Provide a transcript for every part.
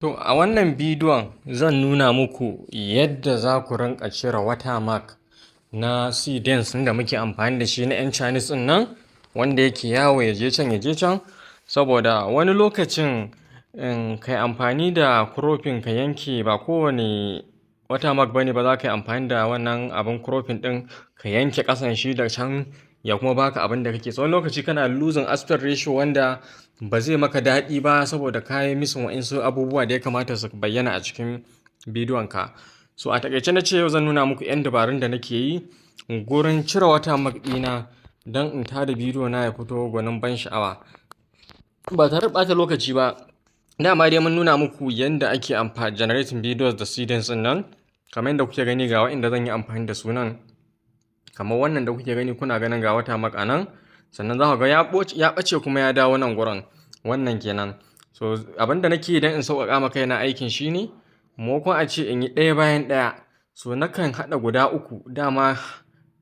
To a wannan bidiyon zan nuna muku yadda za ku rinƙa cire watermark na seedings da muke amfani da shi na 'yan Chinese ɗin nan wanda yake yawo ya je can. Saboda wani lokacin kai amfani da cropping ka yanke ba kowane watermark bane ba za ka yi amfani da wannan abin cropping ɗin ka yanke ƙasan shi da can ya kuma baka abin da kake so. Wani lokaci kana losing aspect ratio wanda ba zai maka daɗi ba saboda ka yi missing wa'insu abubuwa da ya kamata su bayyana a cikin bidiyon ka. So a taƙaice na ce yau zan nuna muku 'yan dabarun da nake yi gurin cire watermark ɗina don in tada bidiyo na ya fito gwanin ban sha'awa ba tare da ɓata lokaci ba. Dama dai mun nuna muku yadda ake amfani generating videos da seedings ɗin nan, kamar yadda kuke gani ga waɗanda zan yi amfani da su nan. Kamar wannan da kuke gani, kuna ganin ga watermark a nan, sannan za ku ga ya ɓace kuma ya dawo nan gurin, wannan kenan. So abinda nake yi don in sauƙaƙa maka yana aikin shi ne, maimakon a ce in yi ɗaya bayan ɗaya, so nakan haɗa guda uku. Dama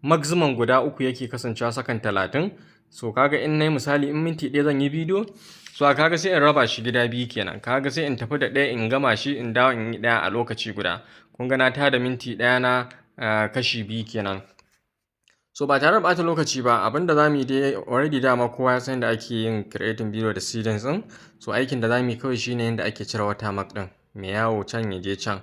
maximum guda uku yake kasancewa sakan 30. So kaga in nayi misali in minti ɗaya zan yi bidiyo, so kaga sai in raba shi gida biyu kenan. Kaga sai in tafi da ɗaya in gama shi in dawo in yi ɗaya a lokaci guda. Kun ga na tada minti ɗaya na kashi biyu kenan. So ba tare da ɓata lokaci ba, abinda za mu yi dai already dama kowa ya san da ake yin creating video da seedings ɗin. So aikin da za mu yi kawai shine yadda ake cire watermark ɗin, mai yawo can ya je can.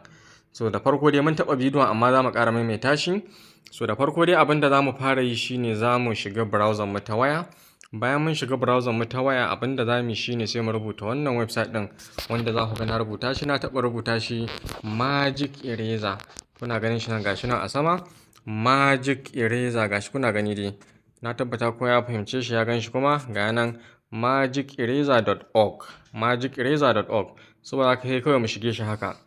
So da farko dai mun taɓa bidiyon amma za mu ƙara maimaita shi. So da farko dai abinda za mu fara yi shine za mu shiga browser mu ta waya. Bayan mun shiga browser mu ta waya, abinda za mu yi shine sai mu rubuta wannan website ɗin wanda za ku ga na rubuta shi. Na taɓa rubuta shi Magic Eraser. Kuna ganin shi nan, gashi nan a sama. Magic Eraser gashi kuna gani dai. Na tabbata ko ya fahimce shi ya gan shi kuma ga nan magiceraser.org. magiceraser.org. Saboda haka sai kawai mu shige shi haka.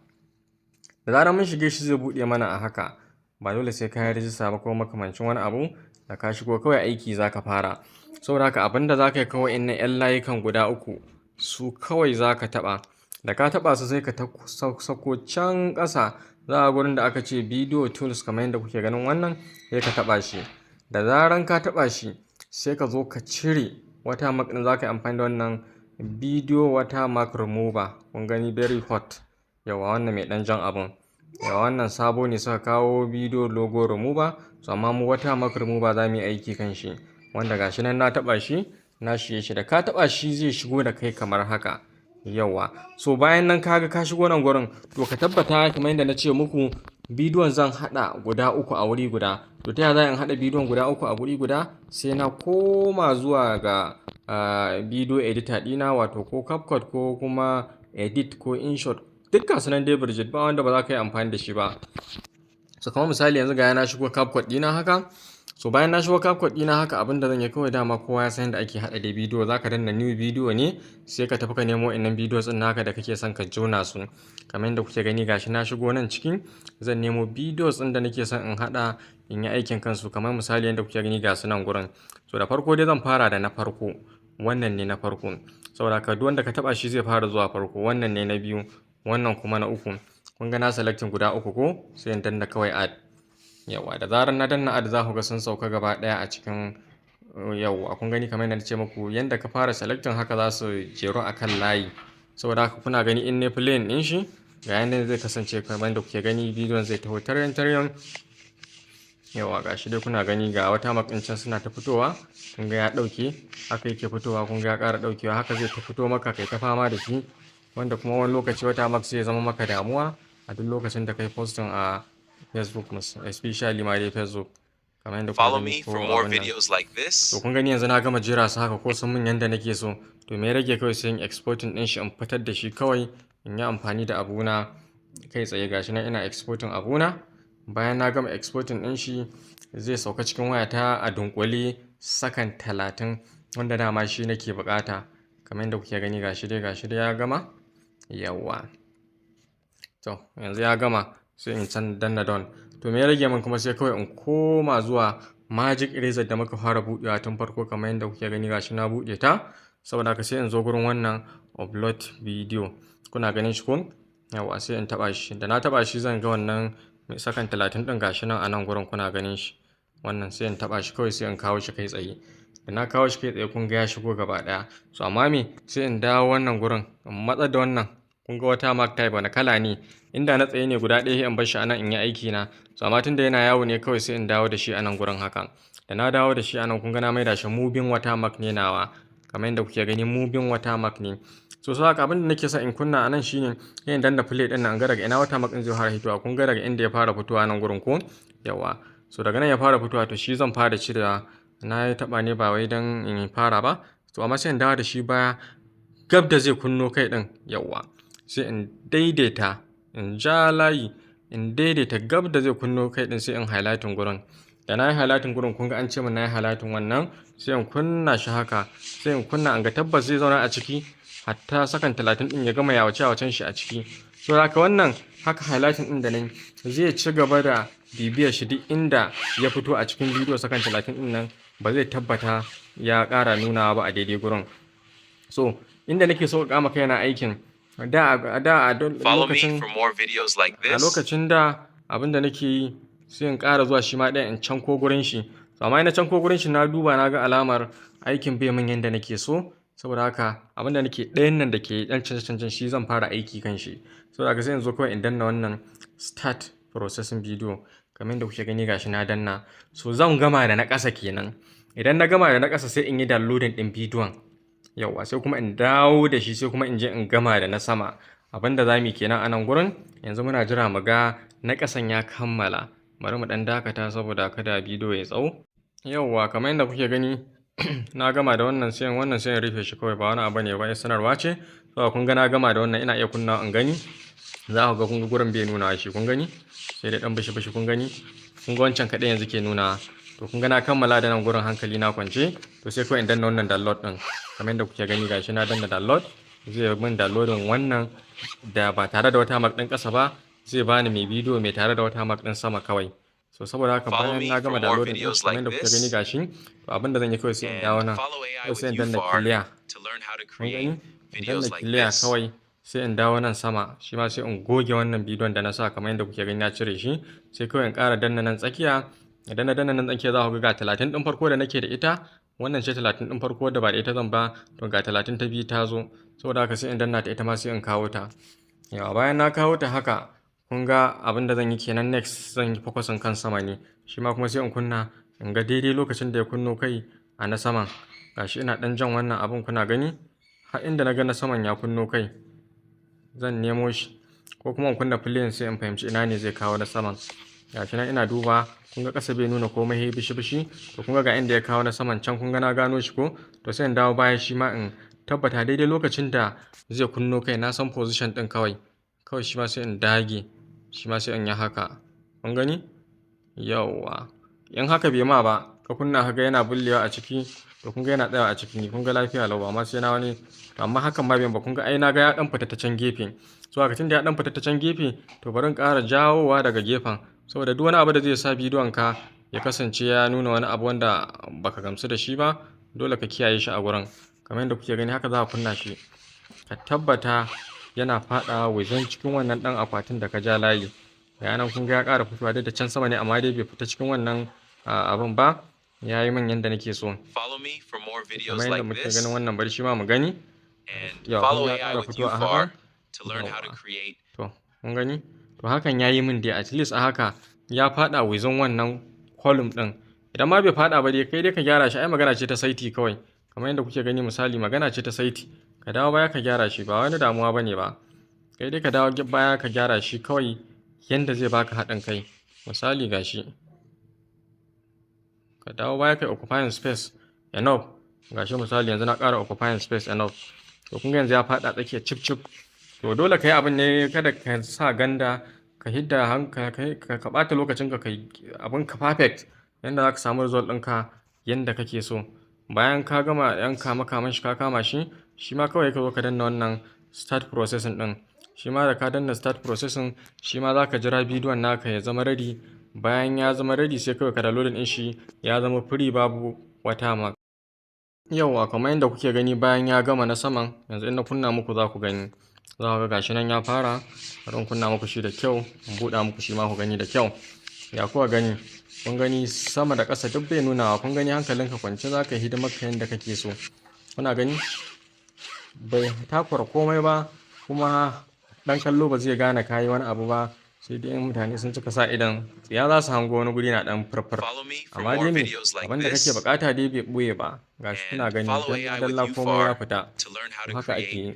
Da zarar mun shige shi zai buɗe mana a haka. Ba dole sai ka yi rijista ba ko makamancin wani abu. Da ka shigo kawai aiki za ka fara. Saboda haka abinda za ka yi kawai in na 'yan layukan guda uku su kawai za ka taɓa. Da ka taɓa su sai ka sako can ƙasa. Za a gurin da aka ce video tools kamar yadda kuke ganin wannan, sai ka taɓa shi. Da zaran ka taɓa shi sai ka zo ka cire watermark ɗin. Za ka yi amfani da wannan video watermark remover. Kun gani very hot. Yawa wannan mai ɗan jan abun. Yawa wannan sabo ne suka kawo video logo remover. So amma mu watermark remover za mu yi aiki kan shi. Wanda gashi nan na taɓa shi, na shige shi. Da ka taɓa shi zai shigo da kai kamar haka. Yawa. So bayan nan kaga ka shigo nan gurin, to ka tabbata kamar yadda na ce muku bidiyon zan haɗa guda uku a wuri guda. To ta yaya za in haɗa bidiyon guda uku a wuri guda? Sai na koma zuwa ga video editor ɗina, wato ko CapCut ko kuma Edit ko InShot. Dukkan su nan dai Bridget, ba wanda ba za ka yi amfani da shi ba. So kamar misali yanzu ga na shigo CapCut ɗina haka. So bayan na shigo CapCut ɗina haka, abinda zan yi kawai dama kowa ya san yadda ake haɗa da bidiyo. Za ka danna new video ne, sai ka tafi ka nemo innan videos ɗin naka da kake son ka jona su. Kamar yadda kuke gani gashi na shigo nan cikin, zan nemo videos ɗin da nake son in haɗa in yi aikin kansu. Kamar misali yadda kuke gani ga su nan gurin. So da farko dai zan fara da na farko. Wannan ne na farko. Saboda ka duk wanda ka taɓa shi zai fara zuwa farko. Wannan ne na biyu, wannan kuma na uku. Kun ga na selecting guda uku ko? Sai in danna kawai add. Yawa, da zarar na danna add za ku ga sun sauka gaba ɗaya a cikin yawa. Kun gani kamar yadda na ce muku, yanda ka fara selecting haka za su jeru a kan layi. Saboda haka kuna gani in ne playing ɗin shi, ga yanda zai kasance kamar yadda kuke gani bidiyon zai taho taryan. Yawa gashi dai kuna gani ga watermark ɗin can suna ta fitowa. Kun ga ya ɗauke, haka yake fitowa. Kun ga ya ƙara ɗaukewa, haka zai ta fito maka kai ta fama da shi. Wanda kuma wani lokaci watermark zai zama maka damuwa a duk lokacin da kai posting a Facebook, especially ma dai Facebook. Kamar yadda Follow me for more videos like this. To kun gani yanzu na gama jera su haka ko sun min yanda nake so. To me rage kawai sai in exporting ɗin shi, in fitar da shi kawai in yi amfani da abuna kai tsaye. Gashi nan ina exporting abuna. Bayan na gama exporting ɗin shi zai sauka cikin wayata a dunkule sakan 30, wanda dama shi nake bukata. Kamar yadda kuke gani gashi dai ya gama. Yawa. To yanzu ya gama, sai in can danna don. To me ya rage min kuma sai kawai in koma zuwa Magic Eraser da muka fara buɗewa tun farko. Kamar yadda kuke gani gashi na buɗe ta. Saboda haka sai in zo gurin wannan upload video. Kuna ganin shi ko? Yawa, sai in taɓa shi. Da na taɓa shi zan ga wannan mai sakan 30 ɗin gashi nan a nan gurin, kuna ganin shi. Wannan sai in taɓa shi kawai, sai in kawo shi kai tsaye. Da na kawo shi kai tsaye kun ga ya shigo gaba ɗaya. So amma me, sai in dawo wannan gurin in matsar da wannan kun ga watermark type wani kala ne, inda na tsaye ne guda ɗaya in bar shi anan in yi aiki na, so amma tunda yana yawo ne kawai sai in dawo da shi anan gurin haka. Da na dawo da shi anan kun ga na maida shi moving watermark ne nawa, kamar yadda kuke gani moving watermark ne. So haka abin da nake sa in kunna anan shine sai in danna play din nan ga daga ina watermark din zai fara fitowa, kun ga daga inda ya fara fitowa nan gurin ko yawa. So daga nan ya fara fitowa to shi zan fara cirewa, na yi taba ne ba wai dan in fara ba, to amma sai in dawo da shi baya gab da zai kunno kai din yawa, sai in daidaita in ja layi in daidaita gab da zai kunno kai din sai in highlighting gurin. Da na yi highlighting gurin kun ga an ce min na yi highlighting wannan, sai in kunna shi haka, sai in kunna an ga tabbas zai zauna a ciki hatta sakan 30 din ya gama yawace shi a ciki. So haka wannan haka highlighting din da nan zai ci gaba da bibiyar shi duk inda ya fito a cikin bidiyo sakan 30 din nan ba zai tabbata ya ƙara nunawa ba a daidai gurin. So inda nake so ka maka yana aikin da a lokacin da abin da nake yi sai in ƙara zuwa shi ma ɗaya in canko gurin shi, so amma ina canko gurin shi na duba na ga alamar aikin bai min yanda nake so, saboda haka abin da nake ɗayan nan da ke ɗan canje shi zan fara aiki kan shi. Saboda haka sai in zo kawai in danna wannan start processing video, kamar yadda kuke gani gashi na danna. So zan gama da na ƙasa kenan, idan na gama da na ƙasa sai in yi downloading ɗin bidiyon yawa, sai kuma in dawo da shi sai kuma in je in gama da na sama. Abin da za mu yi kenan a nan gurin, yanzu muna jira mu ga na ƙasan ya kammala. Bari mu ɗan dakata saboda kada bidiyo ya tsawo. Yauwa kamar yadda kuke gani na gama da wannan sai in rufe shi kawai, ba wani abu ne ba, sanarwa ce. So kun ga na gama da wannan, ina iya kunna in gani, za ku ga kun ga gurin bai nuna shi, kun gani sai dai ɗan bishi kun gani, kun ga wancan kaɗai yanzu ke nuna. To kun ga na kammala da nan gurin hankali na kwance, to sai kawai in danna wannan download ɗin, kamar yadda kuke gani gashi na danna download, zai min downloading wannan da ba tare da watermark ɗin ƙasa ba, zai bani mai bidiyo mai tare da watermark ɗin sama kawai. So saboda haka bayan na gama downloading ɗin kamar yadda kuke gani gashi, to abin da zan yi kawai sai in dawo nan, sai in danna clear, kun gani in danna clear kawai, sai in dawo nan sama shi ma sai in goge wannan bidiyon da na sa kamar yadda kuke gani na cire shi, sai kawai in ƙara danna nan tsakiya. Idan na danna nan tsakiya za ku ga 30 ɗin farko da nake da ita, wannan ce 30 ɗin farko da ba da ita zan ba, to ga 30 ta biyu ta zo, saboda haka sai in danna ta ita ma sai in kawo ta. Yawa bayan na kawo ta haka kun ga abin da zan yi kenan, next zan yi focusin kan sama ne, shi ma kuma sai in kunna in ga daidai lokacin da ya kunno kai a na saman. Gashi ina ɗan jan wannan abin kuna gani, har inda na ga na saman ya kunno kai zan nemo shi, ko kuma in kunna play sai in fahimci ina ne zai kawo na saman. Gashi nan ina duba kun ga ƙasa bai nuna komai bishi, to kun ga inda ya kawo na saman can, kun ga na gano shi ko, to sai in dawo baya shi ma in tabbata daidai lokacin da zai kunno kai na san position ɗin kawai shi ma sai in dage, shi ma sai in yi haka, kun gani yawwa. In haka bai ma ba ka kunna haka yana bullewa a ciki, to kun ga yana tsayawa a ciki, kun ga lafiya lau, amma sai na wani, to amma hakan ma bai ba, kun ga ai na ga ya dan fita ta can gefe. So haka tunda ya dan fita ta can gefe, to bari in ƙara jawowa daga gefen, saboda duk wani abu da zai sa bidiyon ka ya kasance ya nuna wani abu wanda baka gamsu da shi ba, dole ka kiyaye shi a gurin. Kamar yadda kuke gani haka za ka kunna shi, ka tabbata yana faɗawa wajen cikin wannan ɗan akwatin da ka ja layi. Ga nan kun ga ya ƙara fitowa da can sama ne, amma dai bai fita cikin wannan abin ba, ya yi min yadda nake so. Kamar yadda muke ganin wannan, bari shi ma mu gani. Ya ƙara fitowa a haka. To kun gani, to hakan ya yi min dai, at least a haka ya faɗa wajen wannan column ɗin. Idan ma bai faɗa ba dai kai dai ka gyara shi, ai magana ce ta saiti kawai. Kamar yadda kuke gani misali, magana ce ta saiti, ka dawo baya ka gyara shi, ba wani damuwa bane ba. Kai dai ka dawo baya ka gyara shi kawai yanda zai baka haɗin kai. Misali gashi, ka dawo baya kai occupying space enough, gashi misali yanzu na ƙara occupying space enough, to kun ga yanzu ya faɗa tsakiya cip. To dole ka yi abin ne, kada ka sa ganda, ka hidda hankali, ka ɓata lokacin ka kai abin ka perfect yanda za ka samu result ɗinka yanda kake so. Bayan ka gama yan kama shi, ka kama shi, shi ma kawai ka zo ka danna wannan start processing ɗin. Shi ma da ka danna start processing, shi ma za ka jira bidiyon naka ya zama ready. Bayan ya zama ready sai kawai ka download ɗin shi, ya zama free babu watermark. Yauwa kamar yadda kuke gani bayan ya gama na saman, yanzu in na kunna muku za ku gani. Za ku ga gashi nan ya fara, bari in kunna muku shi da kyau, in buɗa muku shi ma ku gani da kyau. Ya kuwa gani, kun gani sama da ƙasa duk bai nunawa, kun gani hankalinka kwance za ka yi hidimar ka yadda kake so. Kuna gani bai takura komai ba, kuma dan kallo ba zai gane kayi wani abu ba, sai dai mutane sun cika sa idan ya za su hango wani guri na dan furfur. Amma dai me abin da kake bukata dai bai buye ba, gashi kuna gani dalla komai ya fita. Haka ake yi.